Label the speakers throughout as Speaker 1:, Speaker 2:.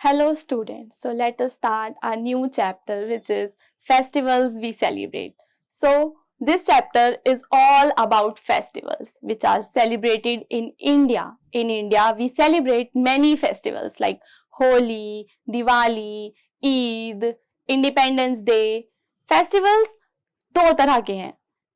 Speaker 1: Hello students, so let us start our new chapter which is festivals we celebrate. So this chapter is all about festivals which are celebrated in India. In India we celebrate many festivals like Holi, Diwali, Eid, Independence Day. Festivals दो तरह के हैं,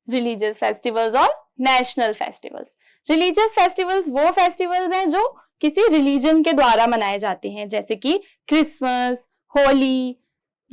Speaker 1: religious festivals और national festivals. Religious festivals वो festivals हैं जो किसी religion के द्वारा मनाए जाते हैं, जैसे कि क्रिसमस, होली.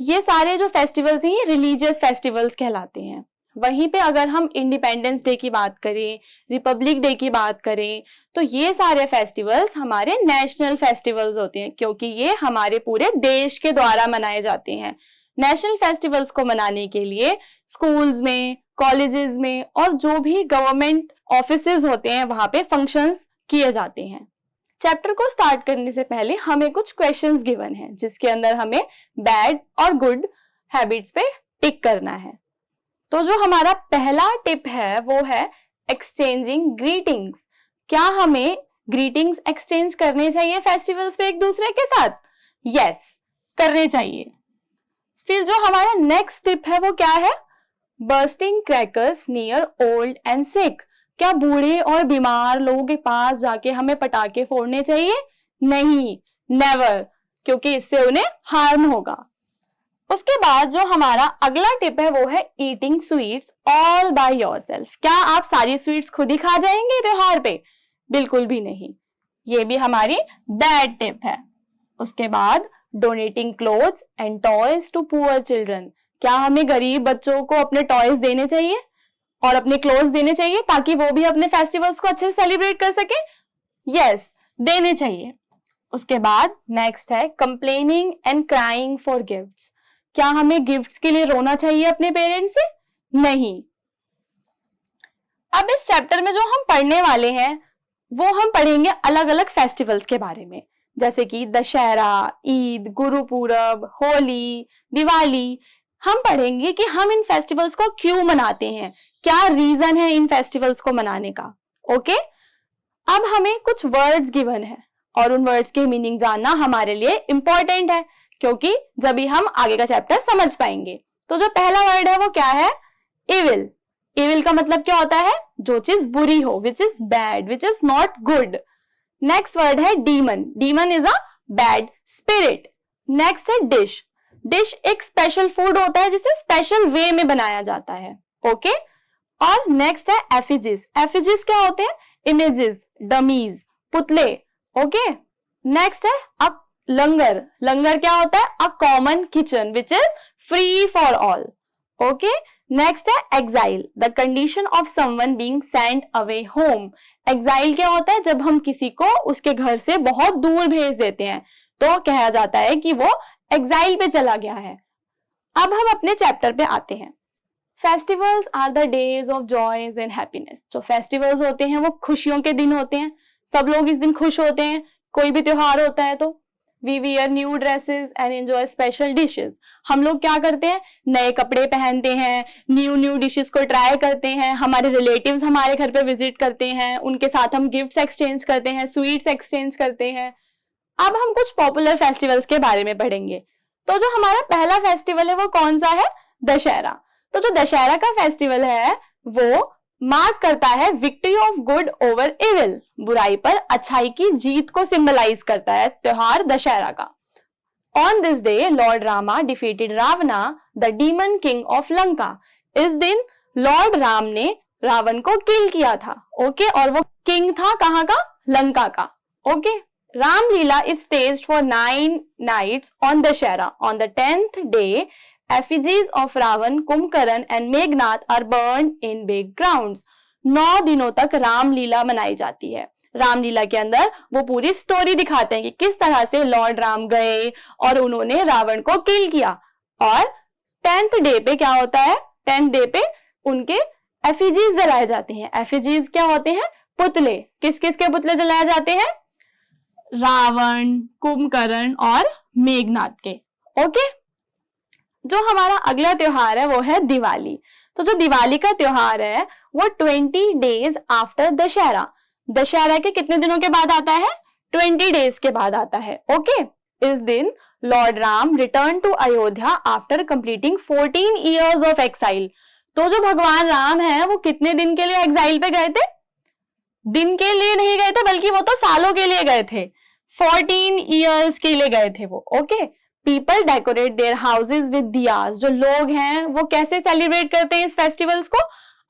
Speaker 1: ये सारे जो फेस्टिवल्स हैं ये रिलीजियस फेस्टिवल्स कहलाते हैं. वहीं पे अगर हम इंडिपेंडेंस डे की बात करें, रिपब्लिक डे की बात करें, तो ये सारे फेस्टिवल्स हमारे नेशनल फेस्टिवल्स होते हैं क्योंकि ये हमारे पूरे देश के द्वारा मनाए जाते हैं. नेशनल फेस्टिवल्स को मनाने के लिए स्कूल्स में, कॉलेजेस में और जो भी गवर्नमेंट ऑफिसेज होते हैं वहां पे फंक्शंस किए जाते हैं. चैप्टर को स्टार्ट करने से पहले हमें कुछ क्वेश्चंस गिवन हैं जिसके अंदर हमें बैड और गुड हैबिट्स पे टिक करना है. तो जो हमारा पहला टिप है वो है एक्सचेंजिंग ग्रीटिंग्स. क्या हमें ग्रीटिंग्स एक्सचेंज करने चाहिए फेस्टिवल्स पे एक दूसरे के साथ? यस, करने चाहिए. फिर जो हमारा नेक्स्ट टिप है वो क्या है? Bursting crackers near old and sick. क्या बूढ़े और बीमार लोगों के पास जाके हमें पटाखे फोड़ने चाहिए? नहीं, नेवर, क्योंकि इससे उन्हें हार्म होगा. उसके बाद जो हमारा अगला टिप है वो है eating sweets all by yourself. क्या आप सारी स्वीट्स खुद ही खा जाएंगे त्योहार पे? बिल्कुल भी नहीं, ये भी हमारी बैड टिप है. उसके बाद donating clothes and toys to poor children. क्या हमें गरीब बच्चों को अपने टॉयज देने चाहिए और अपने क्लोथ्स देने चाहिए ताकि वो भी अपने फेस्टिवल्स को अच्छे से सेलिब्रेट कर सके? यस, देने चाहिए. उसके बाद नेक्स्ट है complaining and crying for gifts. क्या हमें गिफ्ट्स के लिए रोना चाहिए अपने पेरेंट्स से? नहीं. अब इस चैप्टर में जो हम पढ़ने वाले हैं वो हम पढ़ेंगे अलग अलग फेस्टिवल्स के बारे में, जैसे कि दशहरा, ईद, गुरुपूरब, होली, दिवाली. हम पढ़ेंगे कि हम इन फेस्टिवल्स को क्यों मनाते हैं, क्या रीजन है इन फेस्टिवल्स को मनाने का. ओके, अब हमें कुछ वर्ड्स गिवन है और उन वर्ड्स के मीनिंग जानना हमारे लिए इंपॉर्टेंट है क्योंकि जब भी हम आगे का चैप्टर समझ पाएंगे. तो जो पहला वर्ड है वो क्या है? इविल. इविल का मतलब क्या होता है? जो चीज बुरी हो, which is bad, which is not good. Next word है demon. Demon is a bad spirit. Next है डिश. डिश एक स्पेशल फूड होता है जिसे स्पेशल वे में बनाया जाता है. ओके, और नेक्स्ट है एफिजीज. एफिजीज क्या होते हैं? इमेजेस, डमीज, पुतले. ओके, नेक्स्ट है अ लंगर. लंगर क्या होता है? A common kitchen which is free for all. Okay, next है exile. The condition of someone being sent away home. Exile क्या होता है? जब हम किसी को उसके घर से बहुत दूर भेज देते हैं तो कहा जाता है कि वो एक्साइल पे चला गया है. अब हम अपने चैप्टर पे आते हैं. Festivals are the days of joys and happiness. जो फेस्टिवल्स होते हैं वो खुशियों के दिन होते हैं. सब लोग इस दिन खुश होते हैं. कोई भी त्योहार होता है तो we wear new dresses and enjoy special dishes. हम लोग क्या करते हैं? नए कपड़े पहनते हैं, न्यू डिशेस को ट्राई करते हैं. हमारे रिलेटिव्स हमारे घर पे विजिट करते हैं, उनके साथ हम गिफ्ट्स एक्सचेंज करते हैं, स्वीट्स एक्सचेंज करते हैं. अब हम कुछ पॉपुलर फेस्टिवल्स के बारे में पढ़ेंगे. तो जो हमारा पहला फेस्टिवल है वो कौन सा है? दशहरा. तो जो दशहरा का फेस्टिवल है वो मार्क करता है victory of good over evil. बुराई पर अच्छाई की जीत को सिंबलाइज करता है त्योहार दशहरा का. On this day lord Rama defeated Ravana the demon king of Lanka. इस दिन लॉर्ड राम ने रावण को किल किया था. ओके, और वो किंग था कहाँ का? लंका का. Okay, Ramlila is staged for 9 nights on Dashera. On the 10th day, effigies of Ravan, Kumbkaran and Meghnad are burned in big grounds. 9 दिनों तक रामलीला मनाई जाती है. रामलीला के अंदर वो पूरी स्टोरी दिखाते हैं कि किस तरह से लॉर्ड राम गए और उन्होंने रावण को किल किया. और 10th डे पे क्या होता है? 10th डे पे उनके एफिजीज जलाए जाते हैं. एफिजीज क्या होते हैं? पुतले. किस किस के पुतले जलाए जाते हैं? रावण, कुंभकर्ण और मेघनाद के. ओके, जो हमारा अगला त्योहार है वो है दिवाली. तो जो दिवाली का त्योहार है वो 20 डेज आफ्टर दशहरा. दशहरा के कितने दिनों के बाद आता है? 20 डेज के बाद आता है. ओके, इस दिन lord Ram return to Ayodhya after completing 14 years of exile. तो जो भगवान राम है वो कितने दिन के लिए एक्साइल पे गए थे? दिन के लिए नहीं गए थे, बल्कि वो तो सालों के लिए गए थे। 14 years के लिए गए थे वो। Okay, people decorate their houses with diyas. जो लोग हैं वो कैसे सेलिब्रेट करते हैं इस फेस्टिवल्स को?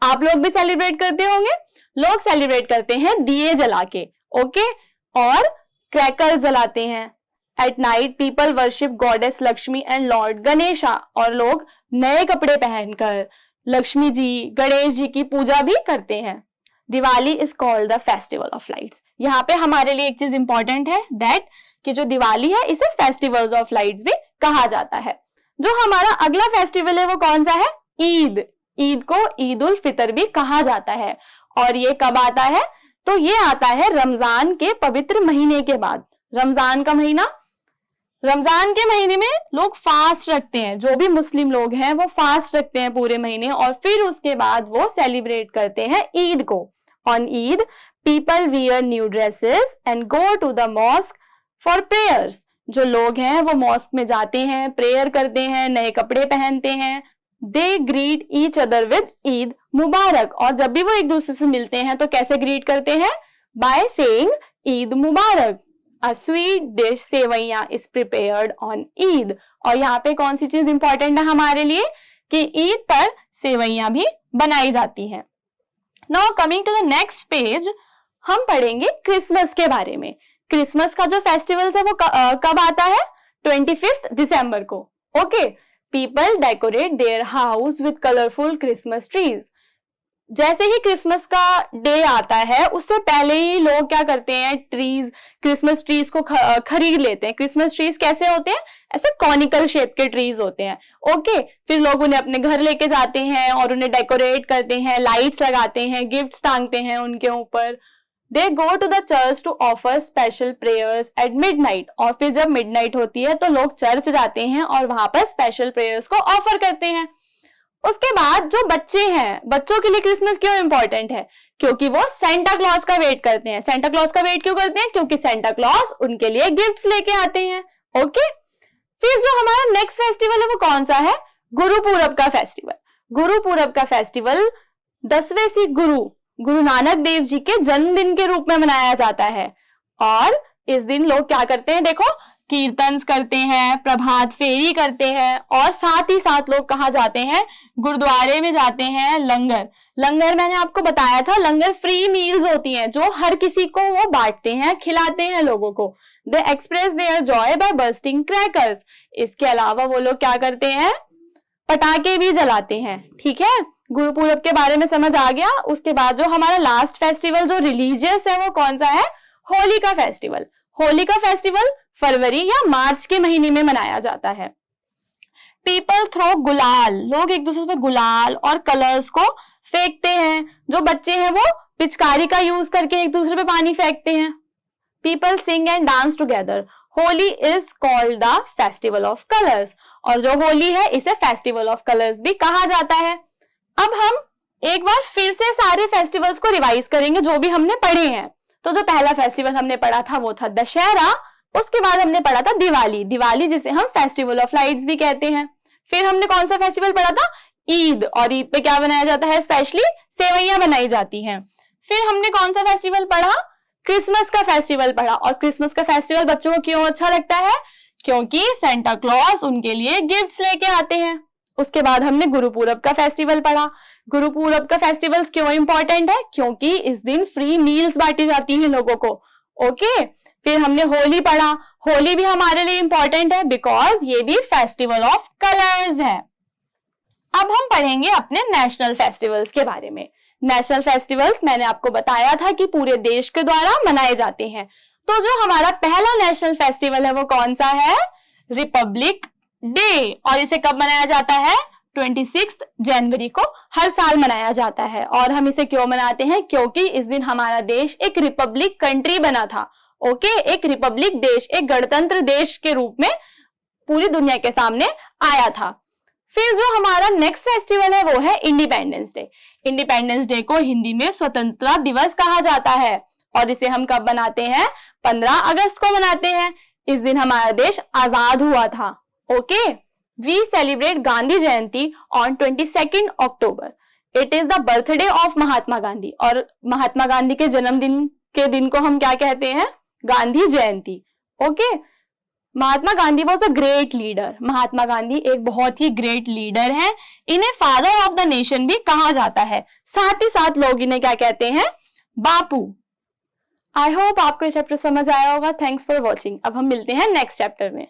Speaker 1: आप लोग भी सेलिब्रेट करते होंगे। लोग सेलिब्रेट करते हैं दिए जला के, ओके, और क्रैकर्स जलाते हैं। At night people worship goddess Lakshmi and Lord Ganesha. और लोग नए कपड़े पहनकर लक्ष्मी जी, गणेश जी की पूजा भी करते हैं। Diwali is called the festival of lights. यहाँ पे हमारे लिए एक चीज इंपॉर्टेंट है, दैट कि जो दिवाली है इसे फेस्टिवल्स ऑफ लाइट्स भी कहा जाता है। जो हमारा अगला फेस्टिवल है वो कौन सा है? ईद। ईद को ईद उल फितर भी कहा जाता है। और ये कब आता है? तो ये आता है रमजान के पवित्र महीने के बाद। रमजान का महीना, रमजान के महीने में लोग फास्ट रखते हैं। जो भी मुस्लिम लोग हैं वो फास्ट रखते हैं पूरे महीने, और फिर उसके बाद वो सेलिब्रेट करते हैं ईद को। On Eid people wear new dresses and go to the mosque for prayers. जो लोग हैं वो मॉस्क में जाते हैं, प्रेयर करते हैं, नए कपड़े पहनते हैं। They greet each other with Eid मुबारक। और जब भी वो एक दूसरे से मिलते हैं तो कैसे ग्रीट करते हैं? By saying Eid Mubarak. A sweet dish sewaiya is prepared on Eid. और यहाँ पे कौन सी चीज इंपॉर्टेंट है हमारे लिए? कि ईद पर सेवैया भी बनाई जाती हैं। Now coming to the next page, हम पढ़ेंगे क्रिसमस के बारे में। क्रिसमस का जो फेस्टिवल है वो कब आता है? 25 दिसंबर को। Okay, people decorate their house with colourful Christmas trees. जैसे ही क्रिसमस का डे आता है उससे पहले ही लोग क्या करते हैं? क्रिसमस ट्रीज को खरीद लेते हैं। क्रिसमस ट्रीज कैसे होते हैं? ऐसे कॉनिकल शेप के ट्रीज होते हैं। ओके, फिर लोग उन्हें अपने घर लेके जाते हैं और उन्हें डेकोरेट करते हैं, लाइट्स लगाते हैं, गिफ्ट्स टांगते हैं उनके ऊपर। They go to the church to offer special prayers at midnight. और फिर जब मिडनाइट होती है तो लोग चर्च जाते हैं और वहां पर स्पेशल प्रेयर्स को ऑफर करते हैं। उसके बाद जो बच्चे हैं, बच्चों के लिए क्रिसमस क्यों इंपॉर्टेंट है? क्योंकि वो सेंटा क्लॉज का वेट करते हैं। सेंटा क्लॉज का वेट क्यों करते हैं? क्योंकि सेंटा क्लॉज उनके लिए गिफ्ट्स लेके आते हैं। ओके, फिर जो हमारा नेक्स्ट फेस्टिवल है वो कौन सा है? गुरुपूरब का फेस्टिवल। गुरुपूरब का फेस्टिवल 10वें सिख गुरु नानक देव जी के जन्मदिन के रूप में मनाया जाता है। और इस दिन लोग क्या करते हैं? देखो, कीर्तन करते हैं, प्रभात फेरी करते हैं, और साथ ही साथ लोग कहाँ जाते हैं? गुरुद्वारे में जाते हैं। लंगर मैंने आपको बताया था, लंगर फ्री मील्स होती हैं जो हर किसी को वो बांटते हैं, खिलाते हैं लोगों को। They express their joy by bursting crackers. इसके अलावा वो लोग क्या करते हैं? पटाखे भी जलाते हैं। ठीक है, गुरुपूरब के बारे में समझ आ गया। उसके बाद जो हमारा लास्ट फेस्टिवल जो रिलीजियस है वो कौन सा है? होली का फेस्टिवल। होली का फेस्टिवल फरवरी या मार्च के महीने में मनाया जाता है। पीपल थ्रो गुलाल। लोग एक दूसरे पे गुलाल और कलर्स को फेंकते हैं। जो बच्चे हैं वो पिचकारी का यूज करके एक दूसरे पे पानी फेंकते हैं। People sing and dance together. Holi is called the festival of colours. और जो होली है इसे फेस्टिवल ऑफ कलर्स भी कहा जाता है। अब हम एक बार फिर से सारे फेस्टिवल्स को रिवाइज करेंगे जो भी हमने पढ़े हैं। तो जो पहला फेस्टिवल हमने पढ़ा था वो था दशहरा। उसके बाद हमने पढ़ा था दिवाली जिसे हम फेस्टिवल ऑफ लाइट्स भी कहते हैं। फिर हमने कौन सा फेस्टिवल पढ़ा था? ईद। और ईद पे क्या बनाया जाता है? स्पेशली सेवैयां बनाई जाती हैं। फिर हमने कौन सा फेस्टिवल पढ़ा? क्रिसमस का फेस्टिवल पढ़ा। और क्रिसमस का फेस्टिवल बच्चों को क्यों अच्छा लगता है? क्योंकि सेंटा क्लॉज उनके लिए गिफ्ट्स लेके आते हैं। उसके बाद हमने गुरुपूरब का फेस्टिवल पढ़ा। गुरुपूरब का फेस्टिवल क्यों इंपॉर्टेंट है? क्योंकि इस दिन फ्री मील्स बांटी जाती हैं लोगों को। ओके, फिर हमने होली पढ़ा। होली भी हमारे लिए इंपॉर्टेंट है बिकॉज ये भी फेस्टिवल ऑफ कलर्स है। अब हम पढ़ेंगे अपने नेशनल फेस्टिवल्स के बारे में। नेशनल फेस्टिवल्स मैंने आपको बताया था कि पूरे देश के द्वारा मनाए जाते हैं। तो जो हमारा पहला नेशनल फेस्टिवल है वो कौन सा है? Republic day. और इसे कब मनाया जाता है? 26 जनवरी को हर साल मनाया जाता है। और हम इसे क्यों मनाते हैं? क्योंकि इस दिन हमारा देश एक रिपब्लिक कंट्री बना था। ओके, एक रिपब्लिक देश, एक गणतंत्र देश के रूप में पूरी दुनिया के सामने आया था। फिर जो हमारा नेक्स्ट फेस्टिवल है वो है इंडिपेंडेंस डे। इंडिपेंडेंस डे को हिंदी में स्वतंत्रता दिवस कहा जाता है। और इसे हम कब मनाते हैं? 15 अगस्त को मनाते हैं। इस दिन हमारा देश आजाद हुआ था। Okay, we celebrate Gandhi Jayanti on 22 October. It is the birthday of Mahatma Gandhi, और महात्मा गांधी के जन्मदिन के दिन को हम क्या कहते हैं? Gandhi Jayanti. Okay, Mahatma Gandhi was a great leader. Mahatma Gandhi एक बहुत ही ग्रेट लीडर है। इन्हें फादर ऑफ द नेशन भी कहा जाता है। साथ ही साथ लोग इन्हें क्या कहते हैं? बापू। आई होप आपको ये चैप्टर समझ आया होगा। Thanks for watching. अब हम मिलते हैं नेक्स्ट चैप्टर में।